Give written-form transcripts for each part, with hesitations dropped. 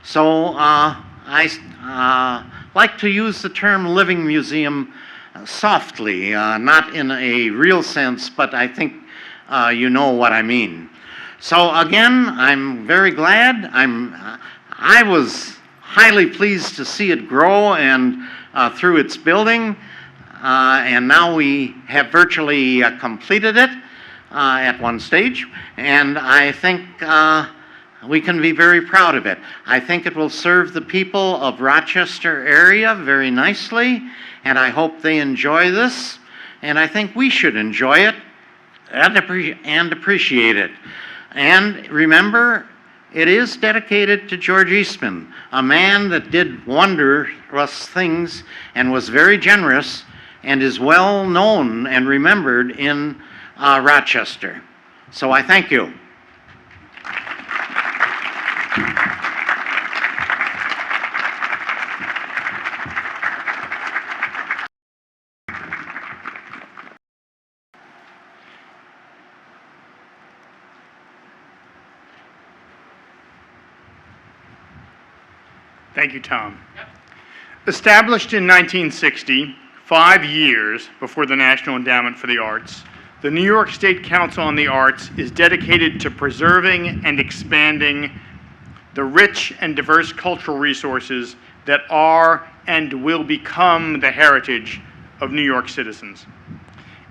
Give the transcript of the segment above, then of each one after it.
So I like to use the term living museum softly, not in a real sense, but I think you know what I mean. So again, I'm very glad. I was highly pleased to see it grow and through its building, and now we have virtually completed it at one stage, and I think we can be very proud of it. I think it will serve the people of Rochester area very nicely, and I hope they enjoy this, and I think we should enjoy it and appreciate it. And remember, it is dedicated to George Eastman, a man that did wondrous things and was very generous and is well known and remembered in Rochester. So I thank you. Thank you, Tom. Yep. Established in 1960, 5 years before the National Endowment for the Arts, the New York State Council on the Arts is dedicated to preserving and expanding the rich and diverse cultural resources that are and will become the heritage of New York citizens.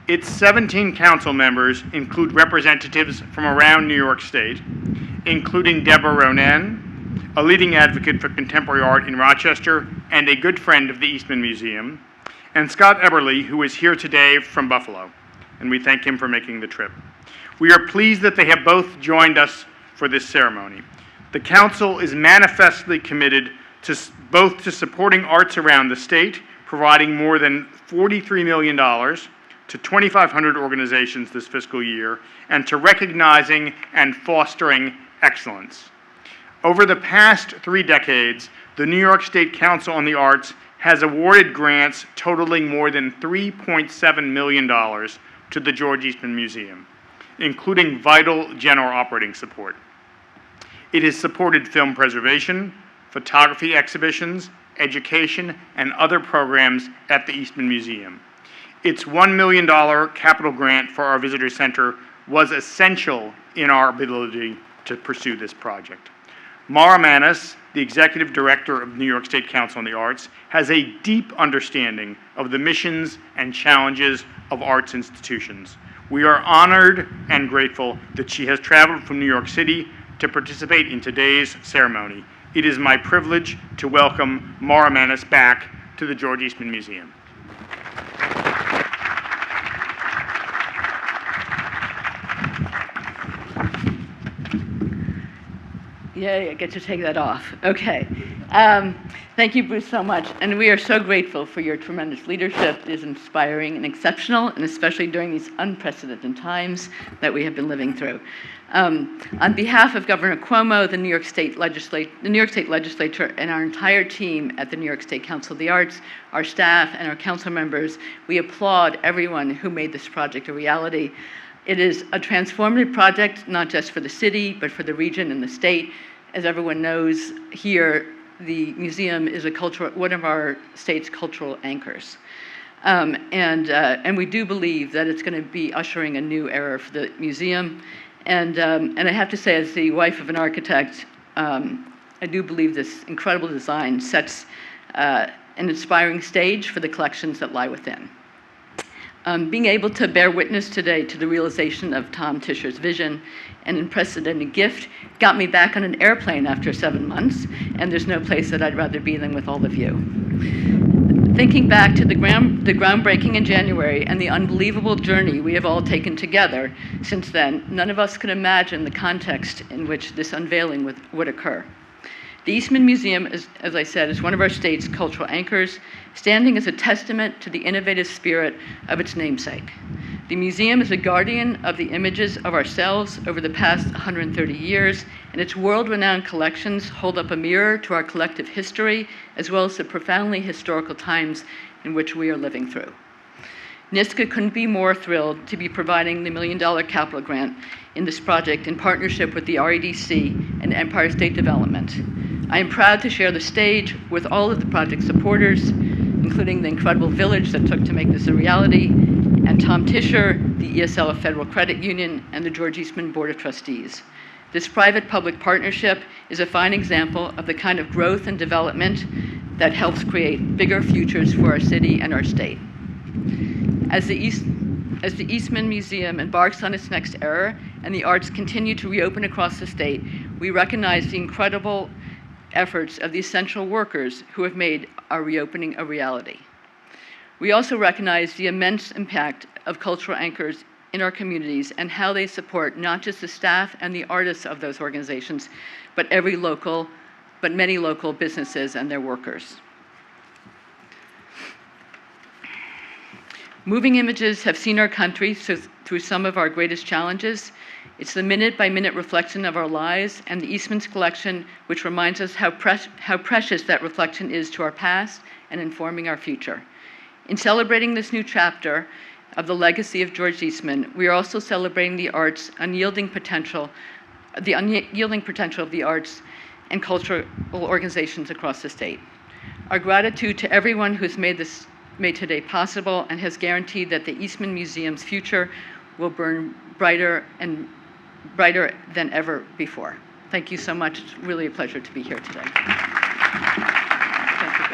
Its 17 council members include representatives from around New York State, including Deborah Ronan, a leading advocate for contemporary art in Rochester and a good friend of the Eastman Museum, and Scott Eberly, who is here today from Buffalo, and we thank him for making the trip. We are pleased that they have both joined us for this ceremony. The Council is manifestly committed to both to supporting arts around the state, providing more than $43 million to 2,500 organizations this fiscal year, and to recognizing and fostering excellence. Over the past 3 decades, the New York State Council on the Arts has awarded grants totaling more than $3.7 million to the George Eastman Museum, including vital general operating support. It has supported film preservation, photography exhibitions, education, and other programs at the Eastman Museum. Its $1 million capital grant for our visitor center was essential in our ability to pursue this project. Mara Manis, the Executive Director of the New York State Council on the Arts, has a deep understanding of the missions and challenges of arts institutions. We are honored and grateful that she has traveled from New York City to participate in today's ceremony. It is my privilege to welcome Mara Manis back to the George Eastman Museum. Yay, I get to take that off. Okay. Thank you, Bruce, so much. And we are so grateful for your tremendous leadership. It is inspiring and exceptional, and especially during these unprecedented times that we have been living through. On behalf of Governor Cuomo, the New York State Legislature, and our entire team at the New York State Council of the Arts, our staff, and our council members, we applaud everyone who made this project a reality. It is a transformative project, not just for the city, but for the region and the state. As everyone knows here, the museum is one of our state's cultural anchors. And we do believe that it's going to be ushering a new era for the museum. And I have to say, as the wife of an architect, I do believe this incredible design sets an inspiring stage for the collections that lie within. Being able to bear witness today to the realization of Tom Tischer's vision, an unprecedented gift, got me back on an airplane after 7 months, and there's no place that I'd rather be than with all of you. Thinking back to the groundbreaking in January and the unbelievable journey we have all taken together since then, none of us could imagine the context in which this unveiling would occur. The Eastman Museum, as I said, is one of our state's cultural anchors, standing as a testament to the innovative spirit of its namesake. The museum is a guardian of the images of ourselves over the past 130 years, and its world-renowned collections hold up a mirror to our collective history, as well as the profoundly historical times in which we are living through. NYSCA couldn't be more thrilled to be providing the $1 million capital grant in this project in partnership with the REDC and Empire State Development. I am proud to share the stage with all of the project supporters, including the incredible village that took to make this a reality, and Tom Tischer, the ESL Federal Credit Union, and the George Eastman Board of Trustees. This private-public partnership is a fine example of the kind of growth and development that helps create bigger futures for our city and our state. As the Eastman Museum embarks on its next era and the arts continue to reopen across the state, we recognize the incredible efforts of the essential workers who have made our reopening a reality. We also recognize the immense impact of cultural anchors in our communities and how they support not just the staff and the artists of those organizations, but many local businesses and their workers. Moving images have seen our country through some of our greatest challenges. It's the minute-by-minute reflection of our lives and the Eastman's collection, which reminds us how precious that reflection is to our past and informing our future. In celebrating this new chapter of the legacy of George Eastman, we are also celebrating the arts' unyielding potential of the arts and cultural organizations across the state. Our gratitude to everyone who's made today possible and has guaranteed that the Eastman Museum's future will burn brighter than ever before. Thank you so much. It's really a pleasure to be here today. Thank you.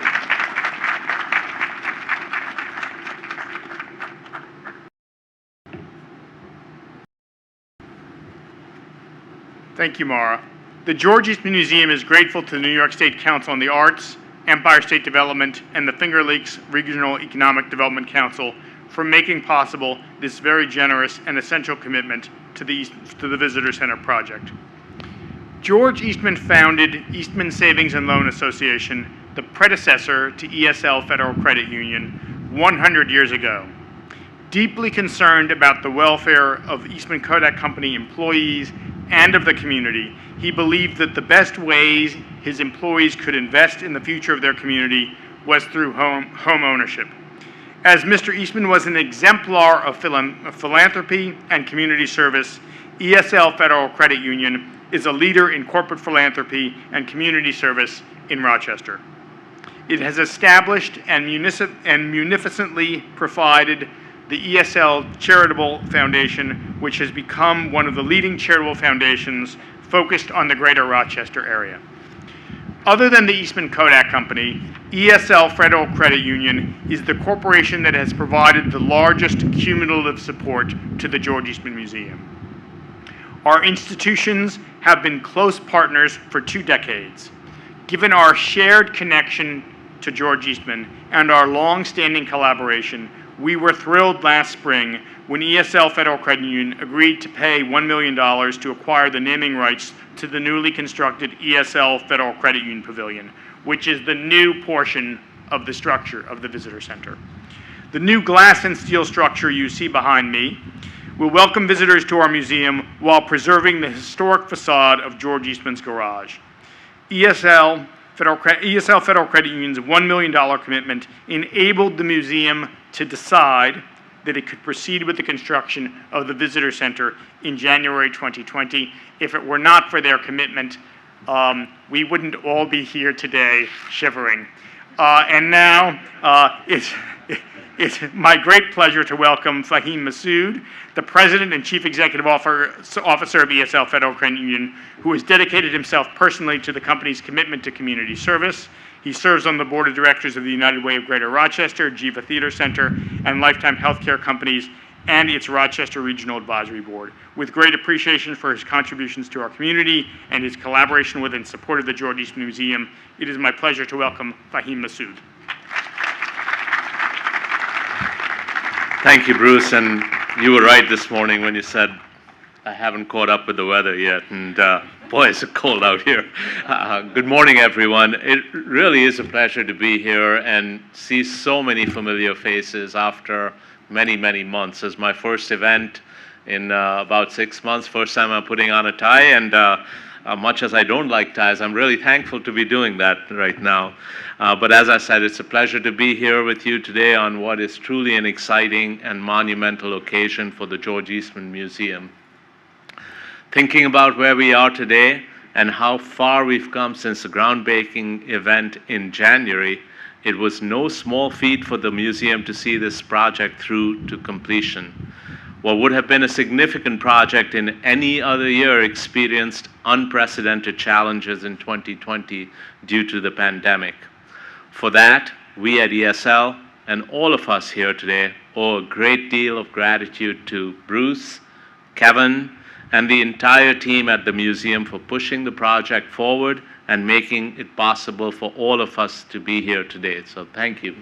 Thank you, Mara. The George Eastman Museum is grateful to the New York State Council on the Arts, Empire State Development, and the Finger Lakes Regional Economic Development Council for making possible this very generous and essential commitment to the Visitor Center project. George Eastman founded Eastman Savings and Loan Association, the predecessor to ESL Federal Credit Union, 100 years ago. Deeply concerned about the welfare of Eastman Kodak Company employees and of the community, he believed that the best ways his employees could invest in the future of their community was through home ownership. As Mr. Eastman was an exemplar of philanthropy and community service, ESL Federal Credit Union is a leader in corporate philanthropy and community service in Rochester. It has established and munificently provided the ESL Charitable Foundation, which has become one of the leading charitable foundations focused on the greater Rochester area. Other than the Eastman Kodak Company, ESL Federal Credit Union is the corporation that has provided the largest cumulative support to the George Eastman Museum. Our institutions have been close partners for 2 decades. Given our shared connection to George Eastman and our long-standing collaboration, we were thrilled last spring when ESL Federal Credit Union agreed to pay $1 million to acquire the naming rights to the newly constructed ESL Federal Credit Union Pavilion, which is the new portion of the structure of the Visitor Center. The new glass and steel structure you see behind me will welcome visitors to our museum while preserving the historic facade of George Eastman's garage. ESL Federal Credit Union's $1 million commitment enabled the museum to decide that it could proceed with the construction of the Visitor Center in January 2020. If it were not for their commitment, we wouldn't all be here today shivering. And now it's my great pleasure to welcome Fahim Massoud, the President and Chief Executive Officer of ESL Federal Credit Union, who has dedicated himself personally to the company's commitment to community service. He serves on the board of directors of the United Way of Greater Rochester, Jiva Theater Center, and Lifetime Healthcare Companies, and its Rochester Regional Advisory Board. With great appreciation for his contributions to our community and his collaboration with and support of the George Eastman Museum, it is my pleasure to welcome Fahim Massoud. Thank you, Bruce, and you were right this morning when you said I haven't caught up with the weather yet, and boy, is it cold out here. Good morning, everyone. It really is a pleasure to be here and see so many familiar faces after many, many months. It's my first event in about 6 months, first time I'm putting on a tie, and much as I don't like ties, I'm really thankful to be doing that right now. But as I said, it's a pleasure to be here with you today on what is truly an exciting and monumental occasion for the George Eastman Museum. Thinking about where we are today, and how far we've come since the groundbreaking event in January, it was no small feat for the museum to see this project through to completion. What would have been a significant project in any other year experienced unprecedented challenges in 2020 due to the pandemic. For that, we at ESL and all of us here today owe a great deal of gratitude to Bruce, Kevin, and the entire team at the museum for pushing the project forward and making it possible for all of us to be here today. So thank you.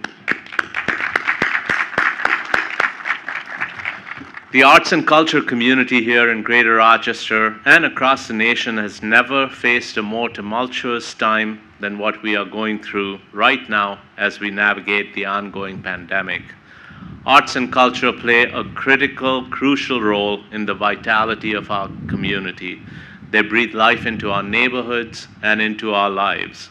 The arts and culture community here in Greater Rochester and across the nation has never faced a more tumultuous time than what we are going through right now as we navigate the ongoing pandemic. Arts and culture play a critical, crucial role in the vitality of our community. They breathe life into our neighborhoods and into our lives.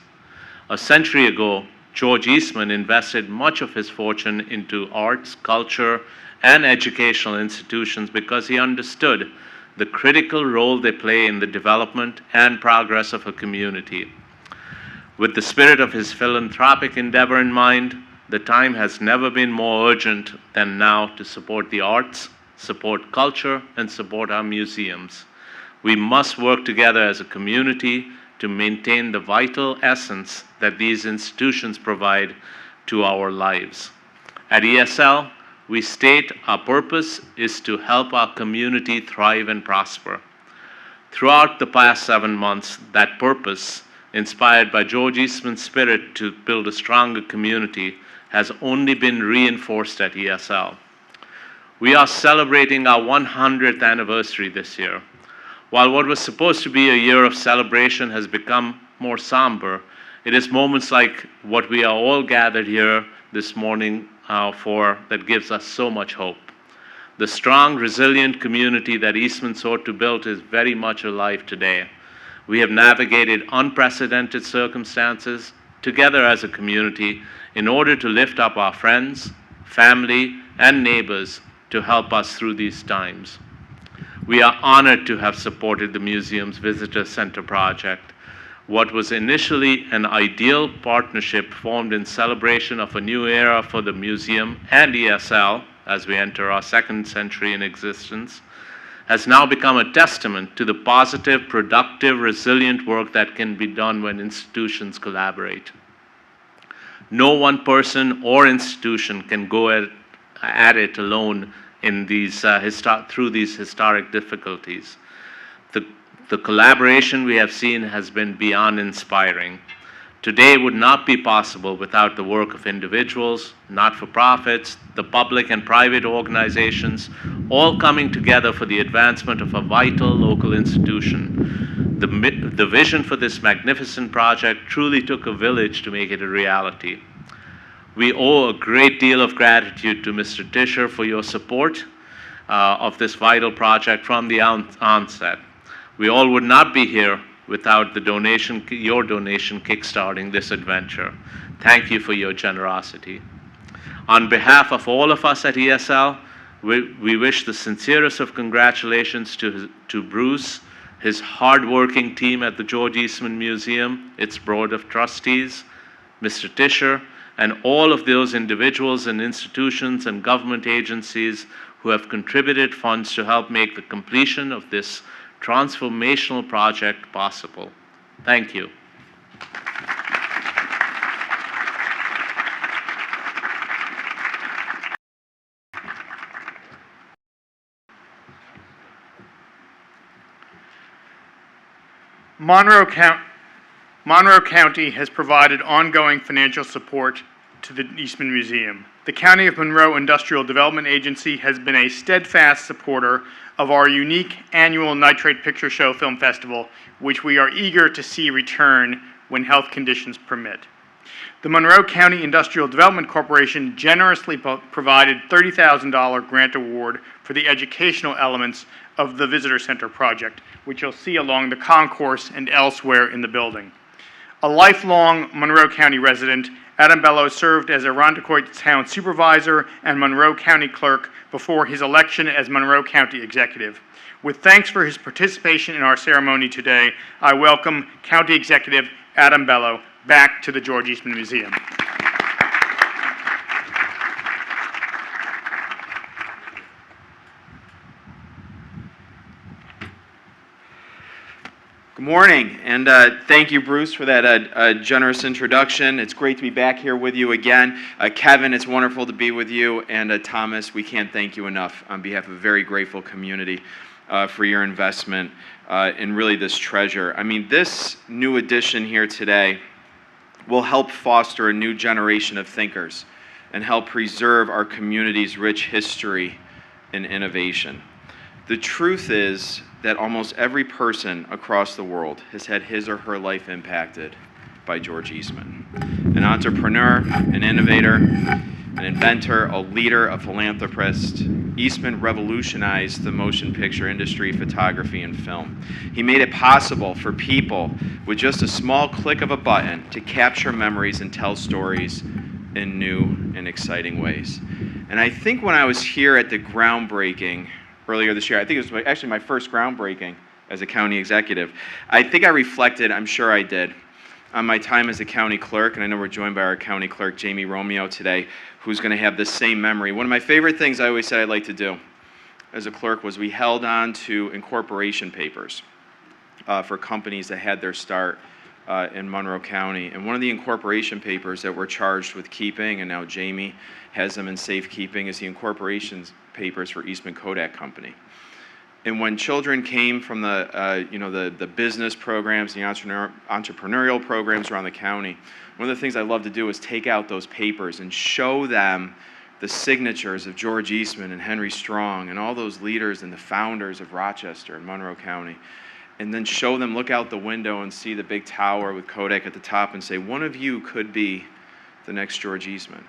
A century ago, George Eastman invested much of his fortune into arts, culture, and educational institutions because he understood the critical role they play in the development and progress of a community. With the spirit of his philanthropic endeavor in mind, the time has never been more urgent than now to support the arts, support culture, and support our museums. We must work together as a community to maintain the vital essence that these institutions provide to our lives. At ESL, we state our purpose is to help our community thrive and prosper. Throughout the past 7 months, that purpose, inspired by George Eastman's spirit to build a stronger community, has only been reinforced at ESL. We are celebrating our 100th anniversary this year. While what was supposed to be a year of celebration has become more somber, it is moments like what we are all gathered here this morning for that gives us so much hope. The strong, resilient community that Eastman sought to build is very much alive today. We have navigated unprecedented circumstances together as a community in order to lift up our friends, family, and neighbors to help us through these times. We are honored to have supported the museum's Visitor Center project. What was initially an ideal partnership formed in celebration of a new era for the museum and ESL as we enter our second century in existence, has now become a testament to the positive, productive, resilient work that can be done when institutions collaborate. No one person or institution can go at it alone in these through these historic difficulties. The collaboration we have seen has been beyond inspiring. Today would not be possible without the work of individuals, not-for-profits, the public and private organizations, all coming together for the advancement of a vital local institution. The vision for this magnificent project truly took a village to make it a reality. We owe a great deal of gratitude to Mr. Tischer for your support of this vital project from the onset. We all would not be here without your donation kickstarting this adventure. Thank you for your generosity. On behalf of all of us at ESL, we wish the sincerest of congratulations to Bruce, his hardworking team at the George Eastman Museum, its board of trustees, Mr. Tischer, and all of those individuals and institutions and government agencies who have contributed funds to help make the completion of this transformational project possible. Thank you. Monroe County has provided ongoing financial support to the Eastman Museum. The County of Monroe Industrial Development Agency has been a steadfast supporter of our unique annual Nitrate Picture Show Film Festival, which we are eager to see return when health conditions permit. The Monroe County Industrial Development Corporation generously provided $30,000 grant award for the educational elements of the Visitor Center project, which you'll see along the concourse and elsewhere in the building. A lifelong Monroe County resident, Adam Bello served as Arundecoit Town Supervisor and Monroe County Clerk before his election as Monroe County Executive. With thanks for his participation in our ceremony today, I welcome County Executive Adam Bello back to the George Eastman Museum. Good morning, and thank you, Bruce, for that generous introduction. It's great to be back here with you again. Kevin, it's wonderful to be with you, and Thomas, we can't thank you enough on behalf of a very grateful community for your investment in really this treasure. I mean, this new addition here today will help foster a new generation of thinkers and help preserve our community's rich history and innovation. The truth is that almost every person across the world has had his or her life impacted by George Eastman. An entrepreneur, an innovator, an inventor, a leader, a philanthropist, Eastman revolutionized the motion picture industry, photography, and film. He made it possible for people with just a small click of a button to capture memories and tell stories in new and exciting ways. And I think when I was here at the groundbreaking earlier this year, I think it was actually my first groundbreaking as a county executive, I think I reflected, I'm sure I did, on my time as a county clerk, and I know we're joined by our county clerk, Jamie Romeo, today, who's going to have the same memory. One of my favorite things I always said I'd like to do as a clerk was we held on to incorporation papers for companies that had their start in Monroe County. And one of the incorporation papers that we're charged with keeping, and now Jamie has them in safekeeping, is the incorporation papers for Eastman Kodak Company. And when children came from the business programs, the entrepreneurial programs around the county, one of the things I love to do is take out those papers and show them the signatures of George Eastman and Henry Strong and all those leaders and the founders of Rochester and Monroe County. And then show them, look out the window and see the big tower with Kodak at the top and say, one of you could be the next George Eastman.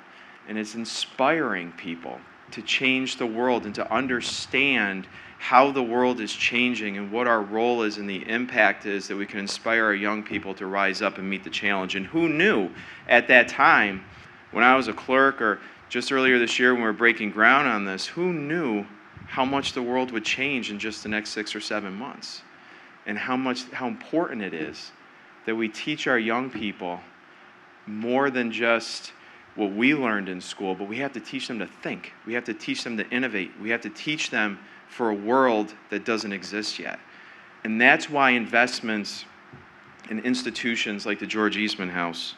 And it's inspiring people to change the world and to understand how the world is changing and what our role is and the impact is that we can inspire our young people to rise up and meet the challenge. And who knew at that time, when I was a clerk or just earlier this year when we were breaking ground on this, who knew how much the world would change in just the next 6 or 7 months? And how important it is that we teach our young people more than just what we learned in school, but we have to teach them to think. We have to teach them to innovate. We have to teach them for a world that doesn't exist yet. And that's why investments in institutions like the George Eastman House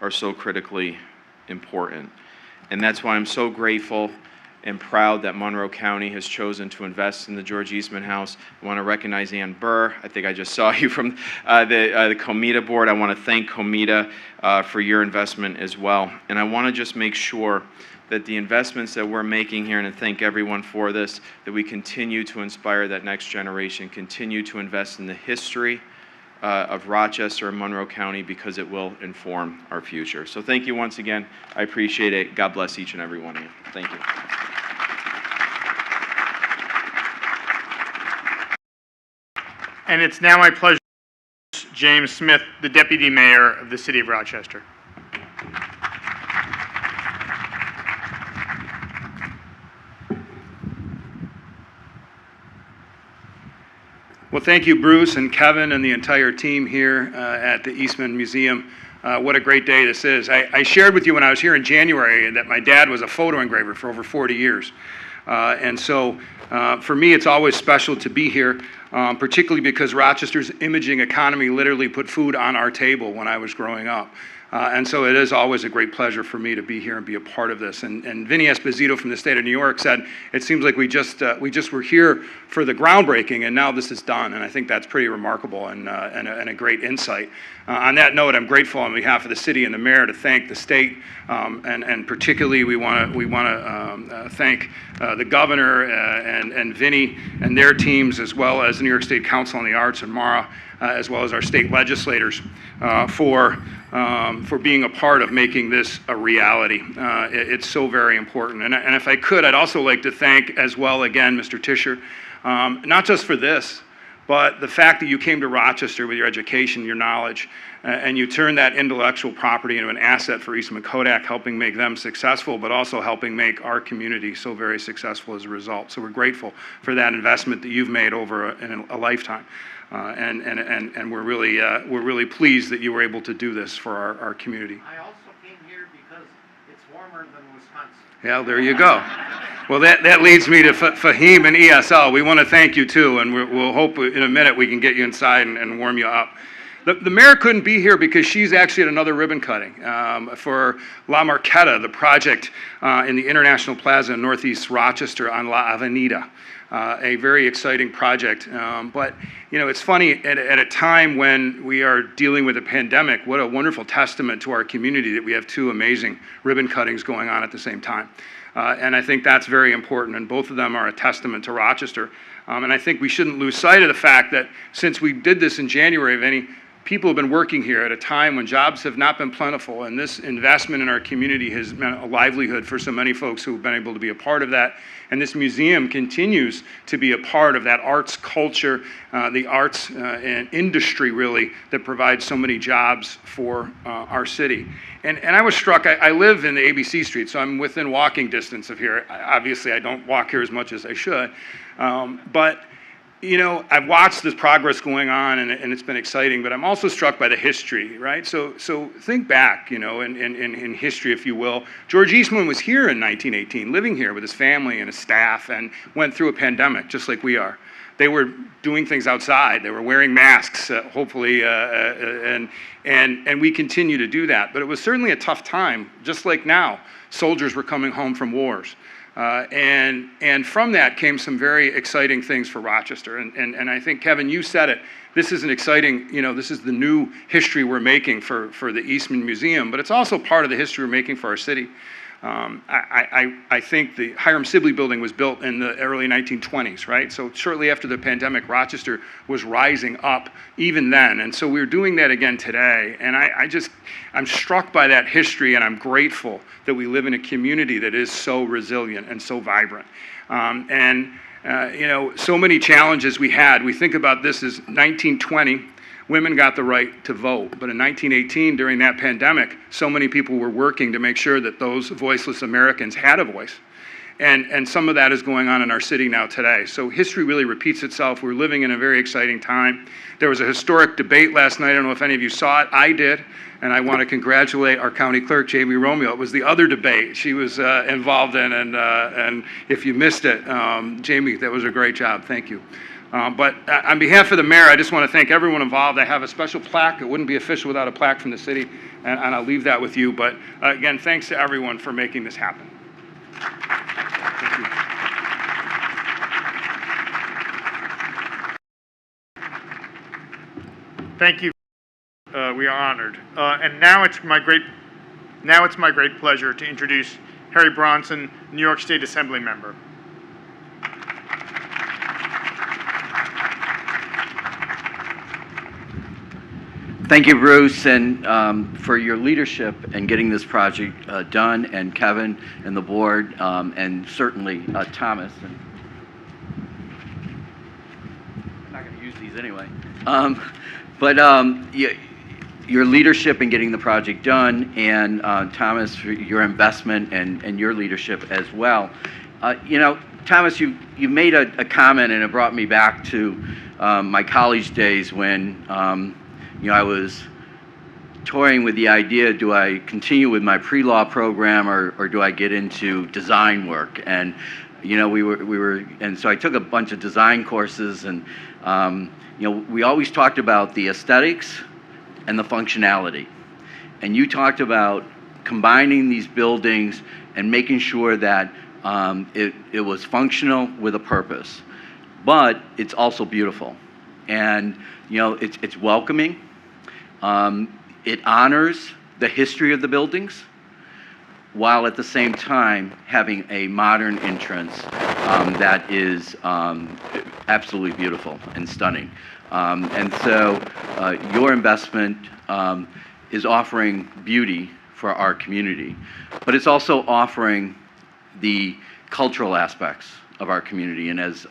are so critically important. And that's why I'm so grateful and proud that Monroe County has chosen to invest in the George Eastman House. I want to recognize Ann Burr. I think I just saw you from the Comita board. I want to thank Comita for your investment as well. And I want to just make sure that the investments that we're making here, and I thank everyone for this, that we continue to inspire that next generation, continue to invest in the history of Rochester and Monroe County, because it will inform our future. So thank you once again. I appreciate it. God bless each and every one of you. Thank you. And it's now my pleasure to introduce James Smith, the Deputy Mayor of the City of Rochester. Well, thank you, Bruce and Kevin and the entire team here at the Eastman Museum. What a great day this is. I shared with you when I was here in January that my dad was a photo engraver for over 40 years. And so for me, it's always special to be here, particularly because Rochester's imaging economy literally put food on our table when I was growing up. And so it is always a great pleasure for me to be here and be a part of this. And Vinny Esposito from the state of New York said, it seems like we just were here for the groundbreaking and now this is done. And I think that's pretty remarkable and a great insight. On that note, I'm grateful on behalf of the city and the mayor to thank the state, and particularly we want to thank the governor and Vinny and their teams, as well as the New York State Council on the Arts and Mara, as well as our state legislators for being a part of making this a reality. It's so very important. And if I could, I'd also like to thank as well again Mr. Tischer, not just for this, But the fact that you came to Rochester with your education, your knowledge, and you turned that intellectual property into an asset for Eastman Kodak, helping make them successful, but also helping make our community so very successful as a result. So we're grateful for that investment that you've made over a lifetime. And we're really pleased that you were able to do this for our community. I also came here because it's warmer than Wisconsin. Yeah, there you go. Well, that leads me to Fahim and ESL. We want to thank you too, and we'll hope in a minute we can get you inside and warm you up. The mayor couldn't be here because she's actually at another ribbon cutting for La Marqueta, the project in the International Plaza in Northeast Rochester on La Avenida. A very exciting project. But, you know, it's funny, at a time when we are dealing with a pandemic, what a wonderful testament to our community that we have two amazing ribbon cuttings going on at the same time. And I think that's very important, and both of them are a testament to Rochester. And I think we shouldn't lose sight of the fact that since we did this in January, people have been working here at a time when jobs have not been plentiful, and this investment in our community has meant a livelihood for so many folks who have been able to be a part of that. And this museum continues to be a part of that arts culture, the arts and industry, really, that provides so many jobs for our city. And I was struck, I live in the ABC Street, so I'm within walking distance of here. Obviously, I don't walk here as much as I should. But you know, I've watched this progress going on, and it's been exciting, but I'm also struck by the history, right? So think back, you know, in history, if you will. George Eastman was here in 1918, living here with his family and his staff, and went through a pandemic, just like we are. They were doing things outside. They were wearing masks, hopefully, and we continue to do that. But it was certainly a tough time, just like now. Soldiers were coming home from wars. And from that came some very exciting things for Rochester. And I think, Kevin, you said it. This is an exciting, you know, this is the new history we're making for the Eastman Museum, but it's also part of the history we're making for our city. I think the Hiram Sibley building was built in the early 1920s, right? So shortly after the pandemic, Rochester was rising up even then. And so we're doing that again today. And I'm struck by that history, and I'm grateful that we live in a community that is so resilient and so vibrant. You know, so many challenges we had. We think about this as 1920. Women got the right to vote. But in 1918, during that pandemic, so many people were working to make sure that those voiceless Americans had a voice. And some of that is going on in our city now today. So history really repeats itself. We're living in a very exciting time. There was a historic debate last night. I don't know if any of you saw it. I did. And I want to congratulate our county clerk, Jamie Romeo. It was the other debate she was involved in. And if you missed it, Jamie, that was a great job. Thank you. But on behalf of the mayor, I just want to thank everyone involved. I have a special plaque. It wouldn't be official without a plaque from the city, and I'll leave that with you. But again, thanks to everyone for making this happen. Thank you. We are honored. And now it's my great pleasure to introduce Harry Bronson, New York State Assembly member. Thank you, Bruce, and for your leadership in getting this project done, and Kevin and the board, and certainly Thomas. And I'm not going to use these anyway. Your leadership in getting the project done, and Thomas, for your investment and your leadership as well. You know, Thomas, you made a comment, and it brought me back to my college days when you know, I was toying with the idea, do I continue with my pre-law program or do I get into design work? And, you know, and so I took a bunch of design courses, and, you know, we always talked about the aesthetics and the functionality. And you talked about combining these buildings and making sure that it was functional with a purpose, but it's also beautiful. And, you know, it's welcoming. It honors the history of the buildings, while at the same time having a modern entrance that is absolutely beautiful and stunning. And so your investment is offering beauty for our community, but it's also offering the cultural aspects of our community. And as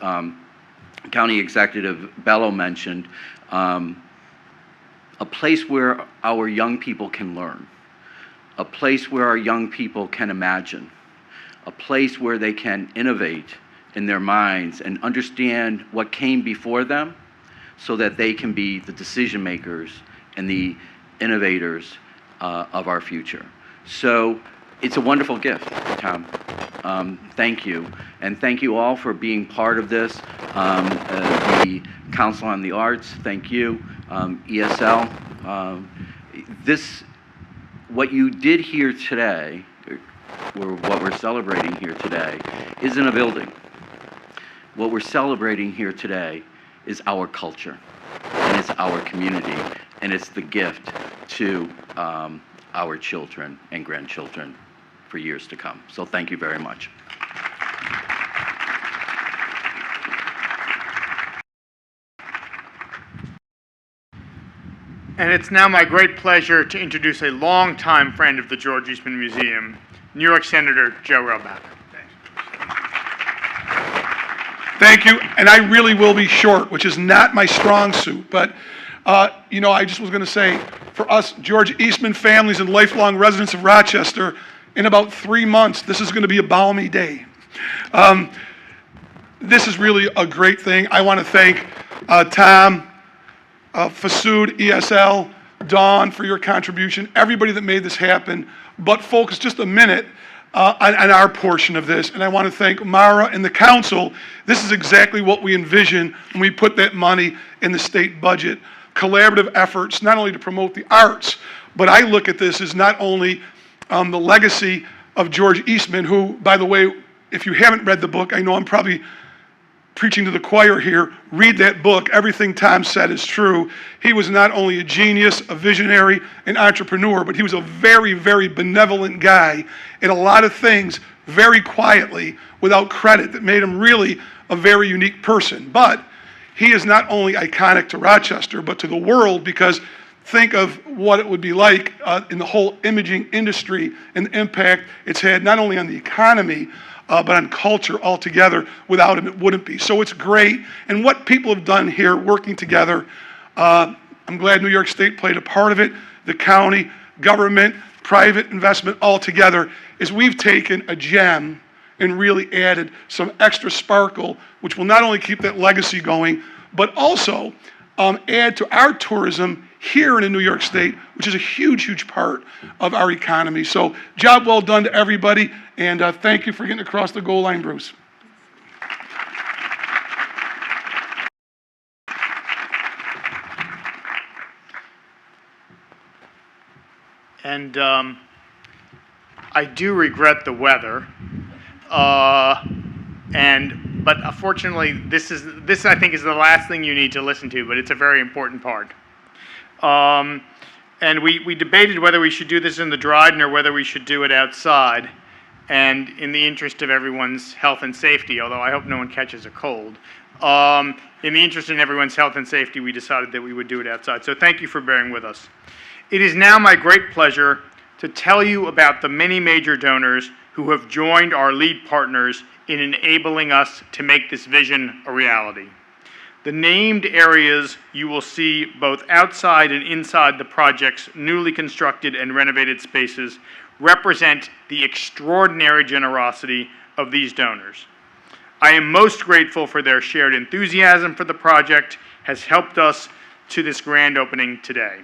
County Executive Bello mentioned, a place where our young people can learn, a place where our young people can imagine, a place where they can innovate in their minds and understand what came before them so that they can be the decision makers and the innovators of our future. So it's a wonderful gift, Tom. Thank you. And thank you all for being part of this. The Council on the Arts, thank you. ESL. What you did here today, or what we're celebrating here today, isn't a building. What we're celebrating here today is our culture, and it's our community, and it's the gift to our children and grandchildren for years to come. So thank you very much. And it's now my great pleasure to introduce a longtime friend of the George Eastman Museum, New York Senator Joe Rohrabacher. Thank you, and I really will be short, which is not my strong suit, but, you know, I just was going to say, for us George Eastman families and lifelong residents of Rochester, in about 3 months, this is going to be a balmy day. This is really a great thing. I want to thank Tom, Fasood, ESL, Dawn for your contribution, everybody that made this happen, but focus just a minute on our portion of this. And I want to thank Mara and the council. This is exactly what we envisioned when we put that money in the state budget. Collaborative efforts, not only to promote the arts, but I look at this as not only the legacy of George Eastman, who, by the way, if you haven't read the book, I know I'm probably preaching to the choir here, read that book. Everything Tom said is true. He was not only a genius, a visionary, an entrepreneur, but he was a very, very benevolent guy in a lot of things, very quietly, without credit, that made him really a very unique person. But he is not only iconic to Rochester, but to the world, because think of what it would be like in the whole imaging industry and the impact it's had not only on the economy, but on culture altogether. Without him, it wouldn't be. So it's great. And what people have done here, working together, I'm glad New York State played a part of it, the county, government, private investment all together, is we've taken a gem and really added some extra sparkle, which will not only keep that legacy going, but also add to our tourism here in New York State, which is a huge, huge part of our economy. So job well done to everybody, and thank you for getting across the goal line, Bruce. And I do regret the weather, but unfortunately, this I think is the last thing you need to listen to, but it's a very important part. And we debated whether we should do this in the Dryden or whether we should do it outside. And in the interest of everyone's health and safety, although I hope no one catches a cold, in the interest of everyone's health and safety, we decided that we would do it outside. So thank you for bearing with us. It is now my great pleasure to tell you about the many major donors who have joined our lead partners in enabling us to make this vision a reality. The named areas you will see both outside and inside the project's newly constructed and renovated spaces represent the extraordinary generosity of these donors. I am most grateful for their shared enthusiasm for the project has helped us to this grand opening today.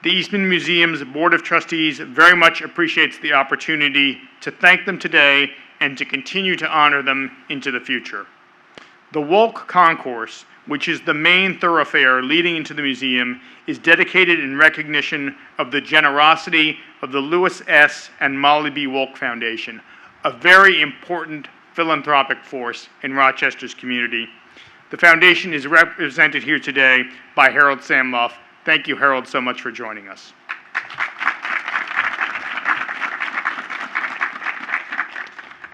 The Eastman Museum's Board of Trustees very much appreciates the opportunity to thank them today and to continue to honor them into the future. The Wolk Concourse, which is the main thoroughfare leading into the museum, is dedicated in recognition of the generosity of the Lewis S. and Molly B. Wolk Foundation, a very important philanthropic force in Rochester's community. The foundation is represented here today by Harold Samloff. Thank you, Harold, so much for joining us.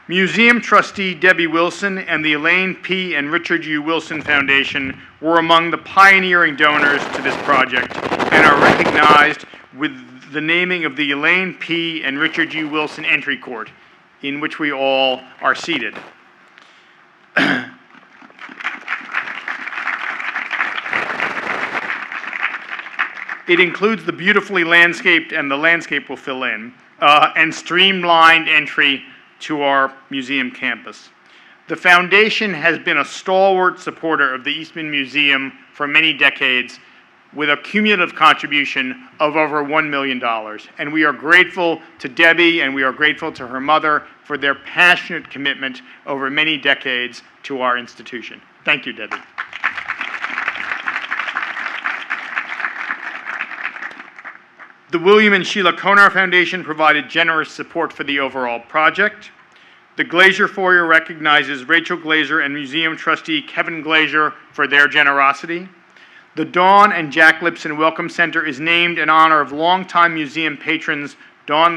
Museum trustee Debbie Wilson and the Elaine P. and Richard U. Wilson Foundation were among the pioneering donors to this project and are recognized with the naming of the Elaine P. and Richard U. Wilson Entry Court, in which we all are seated. It includes the beautifully landscaped, and the landscape will fill in, and streamlined entry to our museum campus. The foundation has been a stalwart supporter of the Eastman Museum for many decades, with a cumulative contribution of over $1 million. And we are grateful to Debbie and we are grateful to her mother for their passionate commitment over many decades to our institution. Thank you, Debbie. The William and Sheila Konar Foundation provided generous support for the overall project. The Glazier Foyer recognizes Rachel Glazier and museum trustee Kevin Glazier for their generosity. The Dawn and Jack Lipson Welcome Center is named in honor of longtime museum patrons Dr.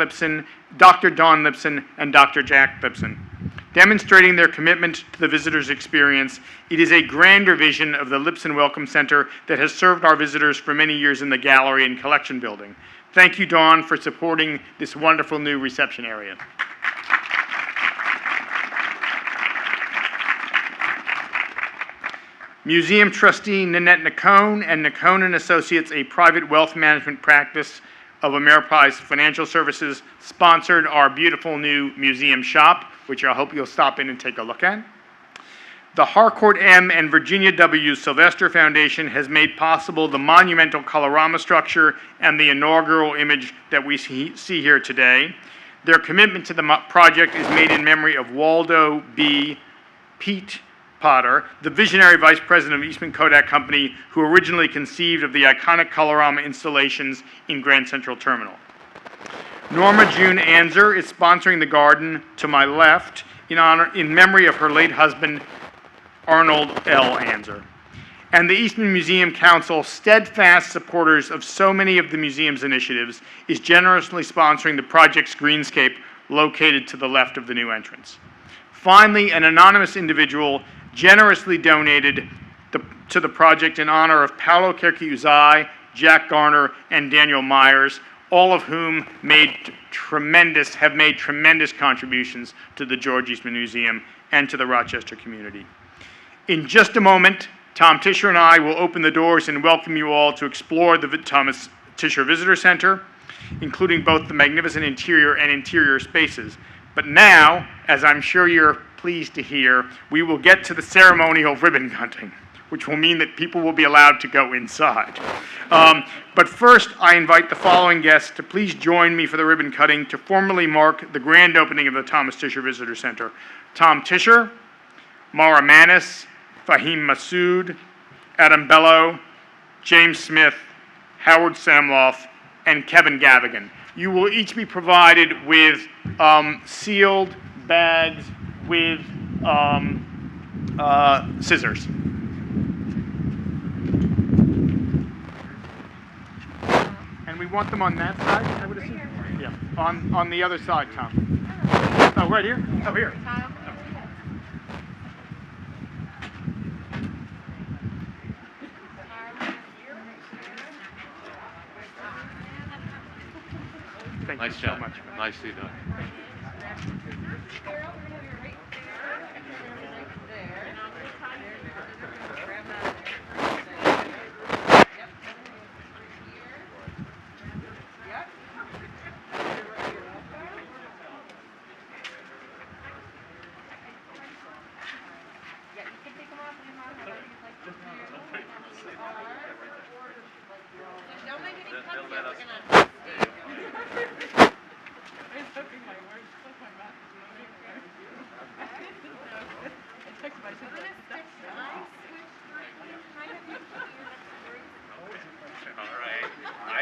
Dawn Lipson and Dr. Jack Lipson. Demonstrating their commitment to the visitor's experience, it is a grander vision of the Lipson Welcome Center that has served our visitors for many years in the gallery and collection building. Thank you, Dawn, for supporting this wonderful new reception area. Museum trustee Nanette Nacone and Nacone & Associates, a private wealth management practice of Ameriprise Financial Services, sponsored our beautiful new museum shop, which I hope you'll stop in and take a look at. The Harcourt M. and Virginia W. Sylvester Foundation has made possible the monumental colorama structure and the inaugural image that we see here today. Their commitment to the project is made in memory of Waldo B. Pete Potter, the visionary vice president of Eastman Kodak Company, who originally conceived of the iconic colorama installations in Grand Central Terminal. Norma June Anzer is sponsoring the garden to my left in memory of her late husband, Arnold L. Anzer. And the Eastman Museum Council, steadfast supporters of so many of the museum's initiatives, is generously sponsoring the project's greenscape located to the left of the new entrance. Finally, an anonymous individual generously donated to the project in honor of Paolo Kerki-Uzai, Jack Garner, and Daniel Myers, all of whom have made tremendous contributions to the George Eastman Museum and to the Rochester community. In just a moment, Tom Tischer and I will open the doors and welcome you all to explore the Thomas Tischer Visitor Center, including both the magnificent interior and interior spaces. But now, as I'm sure you're pleased to hear, we will get to the ceremonial ribbon cutting, which will mean that people will be allowed to go inside. But first, I invite the following guests to please join me for the ribbon cutting to formally mark the grand opening of the Thomas Tischer Visitor Center. Tom Tischer, Mara Manis, Fahim Massoud, Adam Bello, James Smith, Howard Samloff, and Kevin Gavigan. You will each be provided with sealed bags with scissors. And we want them on that side, I would assume? Yeah, on the other side, Tom. Oh, right here? Oh, here. Thank Nice you so job. much. Nicely done. All right.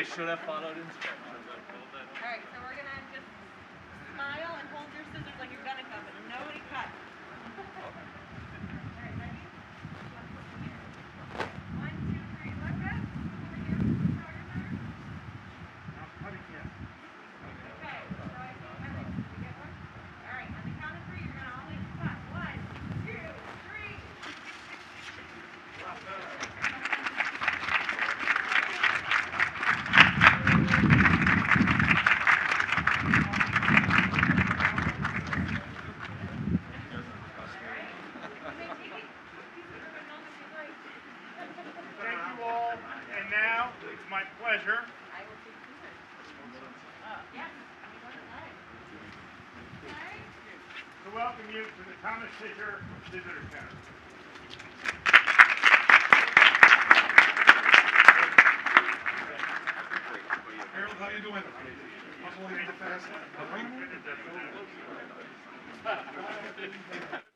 I should have followed instructions. All right, so we're gonna just smile and hold your scissors like you're gonna cut, but nobody cut. All right, ready? 1, 2, 3, look up. Over here. Okay, so I see everything. Did we get one? All right, on the count of 3, you're gonna all need to cut. 1, 2, 3. my pleasure to welcome you to the Thomas Tischer Visitor Center. Harold, how you doing? How's the fast?